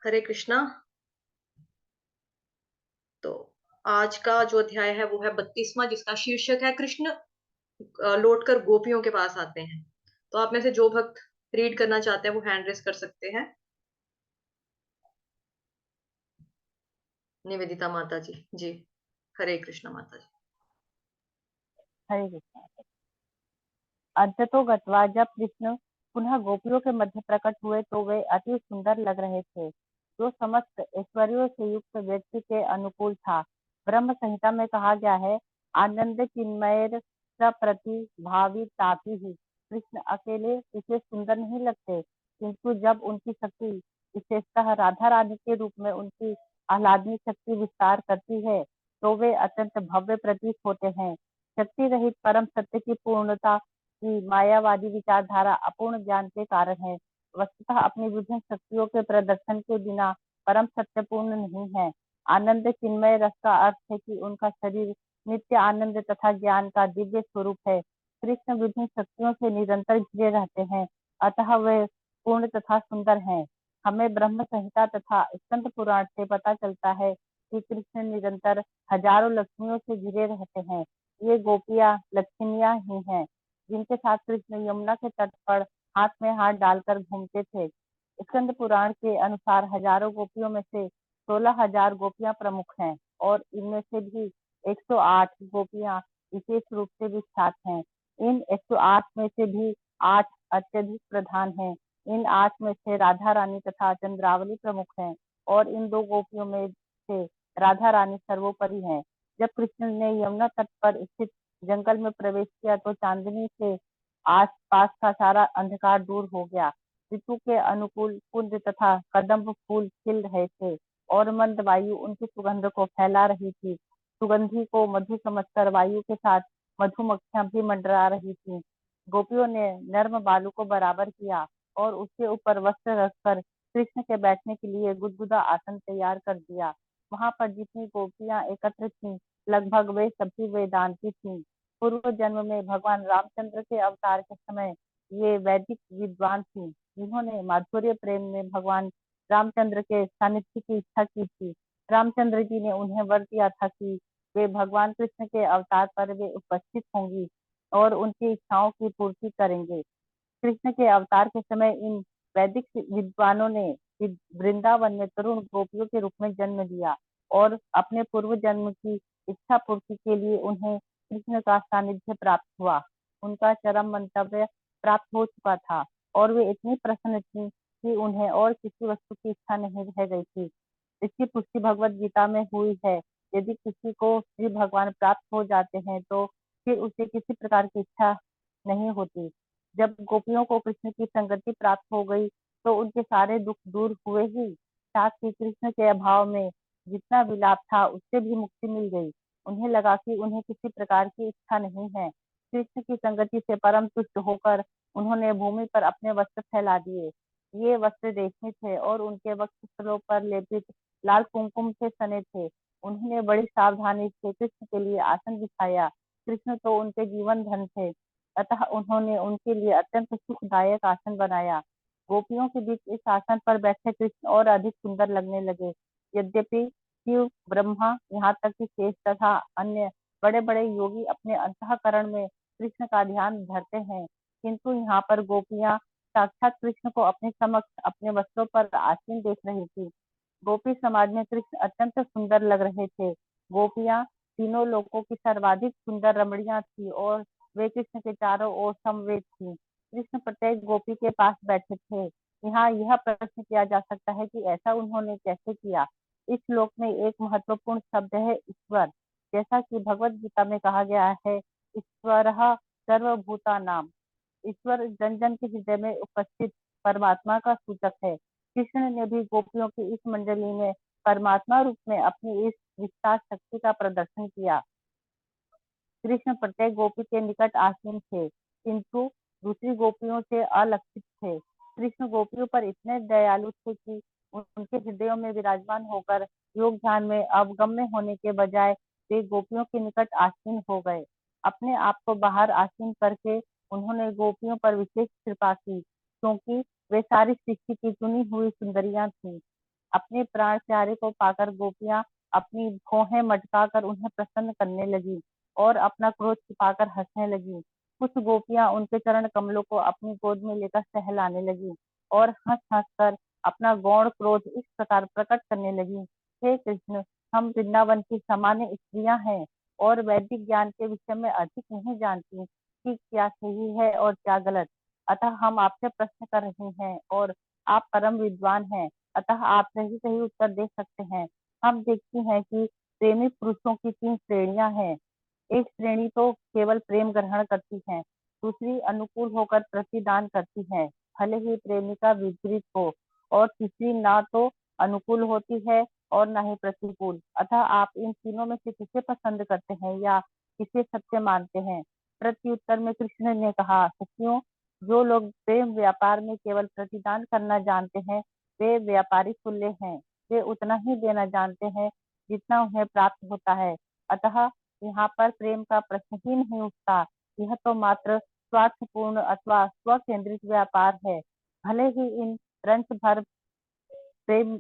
हरे कृष्णा। तो आज का जो अध्याय है वो है 32वां, जिसका शीर्षक है कृष्ण लौटकर गोपियों के पास आते हैं। तो आप में से जो भक्त रीड करना चाहते हैं वो हैंड रेस कर सकते हैं। निवेदिता माता जी। जी। हरे कृष्णा माता जी। हरे कृष्णा। अद्य गत्वा जब कृष्ण पुनः गोपियों के मध्य प्रकट हुए तो वे अति सुंदर लग रहे थे, जो समस्त ऐश्वर्यों से युक्त व्यक्ति के अनुकूल था। ब्रह्म संहिता में कहा गया है, आनंद चिन्मय प्रति भावी तापी ही। कृष्ण अकेले इसे सुंदर नहीं लगते, किंतु जब उनकी शक्ति विशेषतः राधा रानी के रूप में उनकी आह्लादनी शक्ति विस्तार करती है, तो वे अत्यंत भव्य प्रतीत होते हैं। शक्ति रहित परम सत्य की पूर्णता की मायावादी विचारधारा अपूर्ण ज्ञान के कारण है। वस्तुतः अपनी विभिन्न शक्तियों के प्रदर्शन के बिना परम सत्य पूर्ण नहीं है। आनंद चिन्मय रस का अर्थ है कि उनका शरीर नित्य आनंद तथा ज्ञान का दिव्य स्वरूप है। कृष्ण विभिन्न शक्तियों से निरंतर घिरे रहते हैं, अतः वे पूर्ण तथा सुंदर हैं। हमें ब्रह्म संहिता तथा स्कंद पुराण से पता चलता है कि कृष्ण निरंतर हजारों लक्ष्मियों से घिरे रहते हैं। ये गोपियां लक्ष्मियां ही हैं, जिनके साथ कृष्ण यमुना के तट पर हाथ में हाथ डालकर घूमते थे। स्कंद पुराण के अनुसार हजारों गोपियों में से 16,000 गोपियां प्रमुख हैं, और इनमें से भी 108 गोपियां विशेष रूप से विख्यात हैं। इन 108 में से भी 8 अत्यधिक प्रधान हैं। इन 8 में से राधा रानी तथा चंद्रावली प्रमुख हैं, और इन दो गोपियों में से राधा रानी सर्वोपरि हैं। जब कृष्ण ने यमुना तट पर स्थित जंगल में प्रवेश किया तो चांदनी से आसपास का सारा अंधकार दूर हो गया। ऋतु के अनुकूल कुंज तथा कदम्ब फूल खिल रहे थे, और मंद वायु उनकी सुगंध को फैला रही थी। सुगंधी को मधु समझकर वायु के साथ मधुमक्खियां भी मंडरा रही थी। गोपियों ने नर्म बालू को बराबर किया और उसके ऊपर वस्त्र रखकर कृष्ण के बैठने के लिए गुदगुदा आसन तैयार कर दिया। वहां पर जितनी गोपियां एकत्र थीं, लगभग वे सभी वेदांती थीं। पूर्व जन्म में भगवान रामचंद्र के अवतार के समय ये वैदिक विद्वान थी, जिन्होंने माधुर्य प्रेम में भगवान रामचंद्र के सानिध्य की इच्छा की थी। रामचंद्र जी ने उन्हें वर दिया था कि वे भगवान कृष्ण के अवतार पर वे उपस्थित होंगी और उनकी इच्छाओं की पूर्ति करेंगे। कृष्ण के अवतार के समय इन वैदिक विद्वानों ने वृंदावन में तरुण गोपियों के रूप में जन्म लिया, और अपने पूर्व जन्म की इच्छा पूर्ति के लिए उन्हें कृष्ण का सानिध्य प्राप्त हुआ। उनका चरम मंतव्य प्राप्त हो चुका था, और वे इतनी प्रसन्न थी कि उन्हें और किसी वस्तु की इच्छा नहीं रह गई थी। इसकी पुष्टि भगवत गीता में हुई है। यदि किसी को श्री भगवान प्राप्त हो जाते हैं तो फिर उसे किसी प्रकार की इच्छा नहीं होती। जब गोपियों को कृष्ण की संगति प्राप्त हो गई तो उनके सारे दुख दूर हुए ही साथ ही कृष्ण के अभाव में जितना विलाप था उससे भी मुक्ति मिल गई। उन्हें लगा कि उन्हें किसी प्रकार की इच्छा नहीं है। कृष्ण की संगति से परम तुष्ट होकर उन्होंने भूमि पर अपने वस्त्र फैला दिए। ये वस्त्र रेशमी थे और उनके वक्षस्थलों पर लेपित लाल कुमकुम से सने थे। उन्होंने बड़ी सावधानी से कृष्ण के लिए आसन बिछाया। कृष्ण तो उनके जीवन धन थे, अतः उन्होंने उनके लिए अत्यंत सुखदायक आसन बनाया। गोपियों के बीच इस आसन पर बैठे कृष्ण और अधिक सुंदर लगने लगे। यद्यपि शिव, ब्रह्मा, यहाँ तक कि शेष तथा अन्य बड़े बड़े योगी अपने अंतःकरण में कृष्ण का ध्यान धरते हैं, किंतु यहाँ पर गोपियां साक्षात कृष्ण को अपने समक्ष अपने वस्त्रों पर आसीन देख रही थी। गोपी समाज में कृष्ण अत्यंत सुंदर लग रहे थे। गोपियां तीनों लोकों की सर्वाधिक सुंदर रमणियां थी, और वे कृष्ण के चारों ओर समवेत थी। कृष्ण प्रत्येक गोपी के पास बैठे थे। यहाँ यह प्रश्न किया जा सकता है कि ऐसा उन्होंने कैसे किया। इस श्लोक में एक महत्वपूर्ण शब्द है ईश्वर। जैसा कि भगवत गीता में कहा गया है, ईश्वर सर्वभूता नाम। ईश्वर जन जन के हृदय में उपस्थित परमात्मा का सूचक है। कृष्ण ने भी गोपियों की इस मंडली में परमात्मा रूप में अपनी इस विस्तार शक्ति का प्रदर्शन किया। कृष्ण प्रत्येक गोपी के निकट आसीन थे, किंतु दूसरी गोपियों से अलक्षित थे। कृष्ण गोपियों पर इतने दयालु थे कि उनके हृदयों में विराजमान होकर योग ध्यान में अवगम्य होने के बजाय वे गोपियों के निकट आसीन हो गए। अपने आप को बाहर आसीन करके उन्होंने गोपियों पर विशेष कृपा की, क्योंकि वे सारी सृष्टि की चुनी हुई सुंदरियां थीं। अपने प्राण प्यारे को पाकर गोपियां अपनी भौहें मटकाकर उन्हें प्रसन्न करने लगी और अपना क्रोध छिपाकर हंसने लगी। कुछ गोपियां उनके चरण कमलों को अपनी गोद में लेकर सहलाने लगी और हंस हंस कर अपना गौण क्रोध इस प्रकार प्रकट करने लगी, हे कृष्ण, हम वृंदावन की सामान्य स्त्रियां हैं और वैदिक ज्ञान के विषय में अधिक नहीं जानती कि क्या सही है और क्या गलत। अतः हम आपसे प्रश्न कर रहे हैं और आप परम विद्वान हैं, अतः आप सही सही उत्तर दे सकते हैं। हम देखते हैं कि प्रेमी पुरुषों की 3 श्रेणियां हैं। एक श्रेणी तो केवल प्रेम ग्रहण करती है, दूसरी अनुकूल होकर प्रतिदान करती है, भले ही प्रेमिका विपरीत हो, और तीसरी ना तो अनुकूल होती है और ना ही प्रतिकूल। अतः आप इन तीनों में से किसे पसंद करते हैं या किसे सत्य मानते हैं? प्रत्युत्तर में कृष्ण ने कहा, सखियों, जो लोग प्रेम व्यापार में केवल प्रतिदान करना जानते हैं, वे व्यापारी तुल्य हैं। वे उतना ही देना जानते हैं जितना उन्हें प्राप्त होता है। अतः यहाँ पर प्रेम का प्रश्न ही नहीं उठता। यह तो मात्र स्वार्थपूर्ण अथवा स्वकेंद्रित व्यापार है। भले ही इन रंच भर प्रेम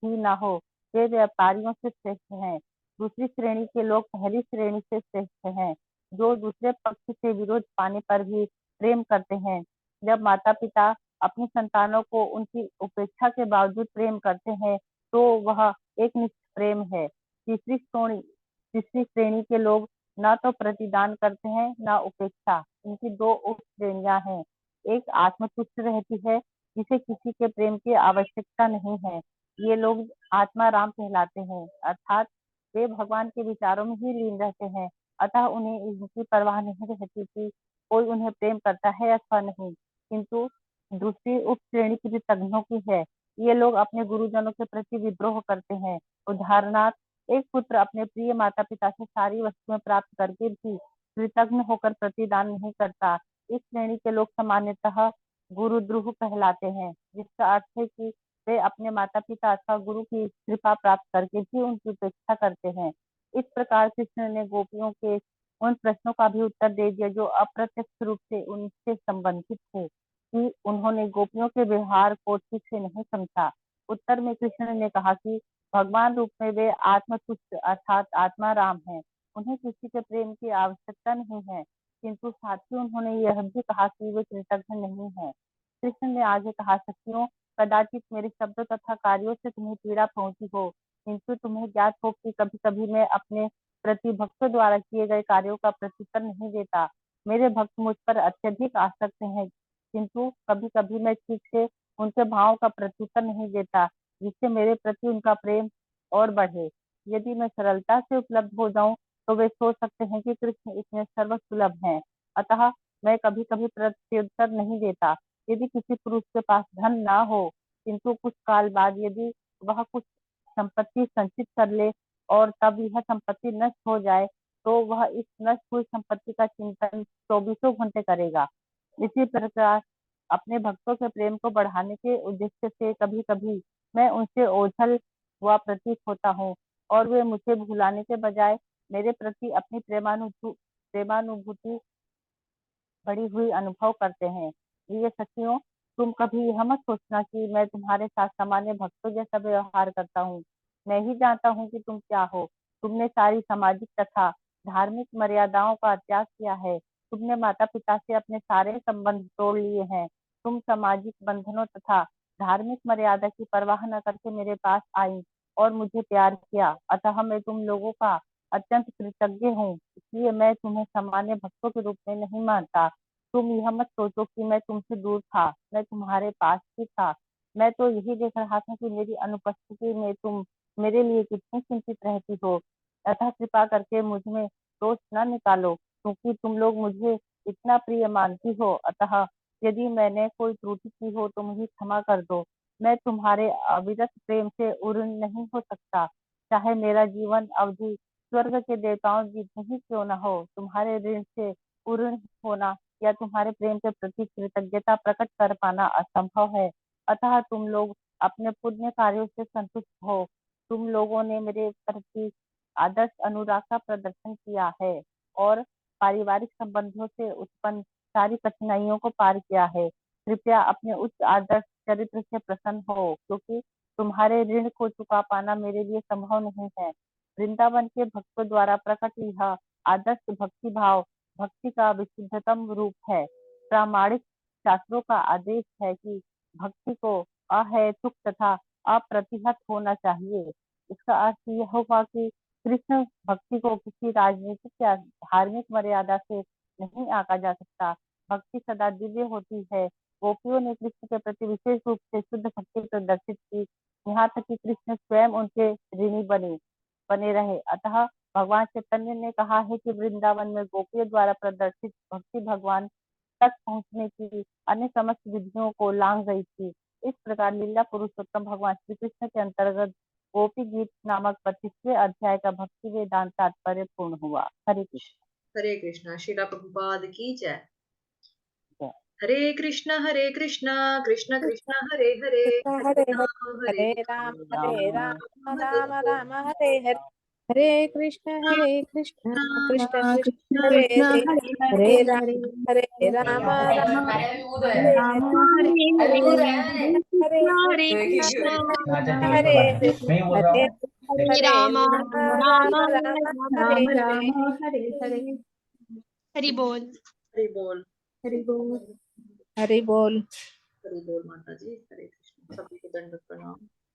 ही ना हो, वे व्यापारियों से श्रेष्ठ हैं। दूसरी श्रेणी के लोग पहली श्रेणी से श्रेष्ठ हैं, जो दूसरे पक्ष से विरोध पाने पर भी प्रेम करते हैं। जब माता पिता अपनी संतानों को उनकी उपेक्षा के बावजूद प्रेम करते हैं, तो वह एक निष्ठ प्रेम है। तीसरी श्रेणी के लोग ना तो प्रतिदान करते हैं ना उपेक्षा। इनकी 2 उप श्रेणियां हैं। एक आत्मतुष्ट रहती है, जिसे किसी के प्रेम की आवश्यकता नहीं है। ये लोग आत्मा राम कहलाते हैं, अर्थात वे भगवान के विचारों में ही लीन रहते हैं। अतः उन्हें इनकी परवाह नहीं रहती कि कोई उन्हें प्रेम करता है अथवा नहीं। किंतु दूसरी उप श्रेणी की तज्ञों की है। ये लोग अपने गुरुजनों के प्रति विद्रोह करते हैं। उदाहरणार्थ, एक पुत्र अपने प्रिय माता पिता से सारी वस्तुएं प्राप्त करके भी कृतज्ञ होकर प्रतिदान नहीं करता। इस श्रेणी के लोग सामान्यतः गुरुद्रोह कहलाते हैं, जिसका अर्थ है कि वे अपने माता पिता अथवा गुरु की कृपा प्राप्त करके भी उनकी उपेक्षा करते हैं। इस प्रकार कृष्ण ने गोपियों के उन प्रश्नों का भी उत्तर दे दिया जो अप्रत्यक्ष रूप से उनसे संबंधित थे, कि उन्होंने गोपियों के व्यवहार को ठीक से नहीं समझा। उत्तर में कृष्ण ने कहा कि भगवान रूप में वे आत्मतुष्ट अर्थात आत्मा राम है। उन्हें किसी के प्रेम की आवश्यकता नहीं है। किंतु साथ ही उन्होंने यह भी कहा कि वे कृतज्ञ नहीं है। कृष्ण ने आगे कहा, सखियों, कदाचित मेरे शब्दों तथा कार्यों से तुम्हें पीड़ा पहुंची हो, किंतु तुम्हें ज्ञात हो कि कभी कभी मैं अपने प्रति भक्तों द्वारा किए गए कार्यों का प्रत्युत्तर नहीं देता। मेरे भक्त मुझ पर अत्यधिक आसक्त हैं, किंतु कभी कभी मैं ठीक से उनके भावों का प्रत्युत्तर नहीं देता, जिससे मेरे प्रति उनका प्रेम और बढ़े। यदि मैं सरलता से उपलब्ध हो जाऊं, तो वे सोच सकते हैं कि कृष्ण इतने सर्वसुलभ हैं। अतः मैं कभी कभी प्रत्युत्तर नहीं देता। यदि किसी पुरुष के पास धन ना हो, किंतु कुछ काल बाद यदि वह कुछ संपत्ति संचित कर ले और तब यह संपत्ति नष्ट हो जाए, तो वह इस नष्ट हुई संपत्ति का चिंतन 24 घंटे करेगा। इसी प्रकार अपने भक्तों के प्रेम को बढ़ाने के उद्देश्य से कभी कभी मैं उनसे ओझल हुआ प्रतीत होता हूँ, और वे मुझे भुलाने के बजाय मेरे प्रति अपनी प्रेमानुभूति बढ़ी हुई अनुभव करते हैं। ये सखियों, तुम कभी यह मत सोचना कि मैं तुम्हारे साथ सामान्य भक्तों जैसा व्यवहार करता हूँ। मैं ही जानता हूँ कि तुम क्या हो। तुमने सारी सामाजिक तथा धार्मिक मर्यादाओं का त्याग किया है। तुमने माता पिता से अपने सारे संबंध तोड़ लिए हैं। तुम सामाजिक बंधनों तथा धार्मिक मर्यादा की परवाह न करके मेरे पास आई और मुझे प्यार किया। अतः मैं तुम लोगों का अत्यंत कृतज्ञ हूँ। इसलिए मैं तुम्हें सामान्य भक्तों के रूप में नहीं मानता। तुम यह मत सोचो कि मैं तुमसे दूर था, मैं तुम्हारे पास ही था। मैं तो यही देख रहा था कि मेरी अनुपस्थिति में तुम मेरे लिए कितनी चिंतित रहती हो। अतः कृपा करके मुझ में दोष न निकालो, क्योंकि तुम लोग मुझे इतना प्रिय मानती हो। अतः यदि मैंने कोई त्रुटि की हो तो मुझे क्षमा कर दो। मैं तुम्हारे अविरत प्रेम से उऋण नहीं हो सकता, चाहे मेरा जीवन अवधि स्वर्ग के देवताओं जितनी ही क्यों न हो। तुम्हारे ऋण से उऋण होना या तुम्हारे प्रेम के प्रति कृतज्ञता प्रकट कर पाना असंभव है। अतः तुम लोग अपने पुण्य कार्यों से संतुष्ट हो। तुम लोगों ने मेरे प्रति आदर्श अनुराग का प्रदर्शन किया है और पारिवारिक संबंधों से उत्पन्न सारी कठिनाइयों को पार किया है। कृपया अपने उच्च आदर्श चरित्र से प्रसन्न हो, क्योंकि तुम्हारे ऋण को चुका पाना मेरे लिए संभव नहीं है। वृंदावन के भक्तों द्वारा प्रकट यह आदर्श भक्ति भाव भक्ति का विशुद्धतम रूप है। प्रामाणिक शास्त्रों का आदेश है कि भक्ति को अहेतुक तथा अप्रतिहत होना चाहिए। इसका अर्थ यह हुआ कि कृष्ण भक्ति को किसी राजनीतिक या धार्मिक मर्यादा से नहीं आंका जा सकता। भक्ति सदा दिव्य होती है। गोपियों ने कृष्ण के प्रति विशेष रूप से शुद्ध भक्ति प्रदर्शित की, यहाँ तक कि कृष्ण स्वयं उनके ऋणी बने रहे। अतः भगवान चैतन्य ने कहा है कि वृंदावन में गोपियों द्वारा प्रदर्शित भक्ति भगवान तक पहुँचने की अन्य समस्त विधियों को लांघ गई थी। इस प्रकार लीला पुरुषोत्तम भगवान श्री कृष्ण के अंतर्गत गोपी गीत नामक 25वें अध्याय का भक्ति वेदांत तात्पर्य पूर्ण हुआ। हरे कृष्ण। हरे कृष्णा। श्रीला प्रभुपाद की जय। जय। हरे कृष्णा कृष्ण कृष्ण हरे हरे, कृष्ण हरे हरे, हरे हरे राम राम हरे राम, हरे राम राम हरे हरे। हरे कृष्ण कृष्ण कृष्ण कृष्ण हरे कृष्ण हरे, हरे हरे राम हरे राम राम हरे राम हरे। हरे हरे हरे हरे हरे कृष्ण कृष्ण कृष्ण हरे हरे, हरे हरे हरे राम राम राम राम हरे राम हरे। राम हरे हरे। हरि बोल। हरि बोल। हरि बोल। हरि बोल। हरि बोल माता जी। हरे कृष्ण। सभी को दंडवत प्रणाम।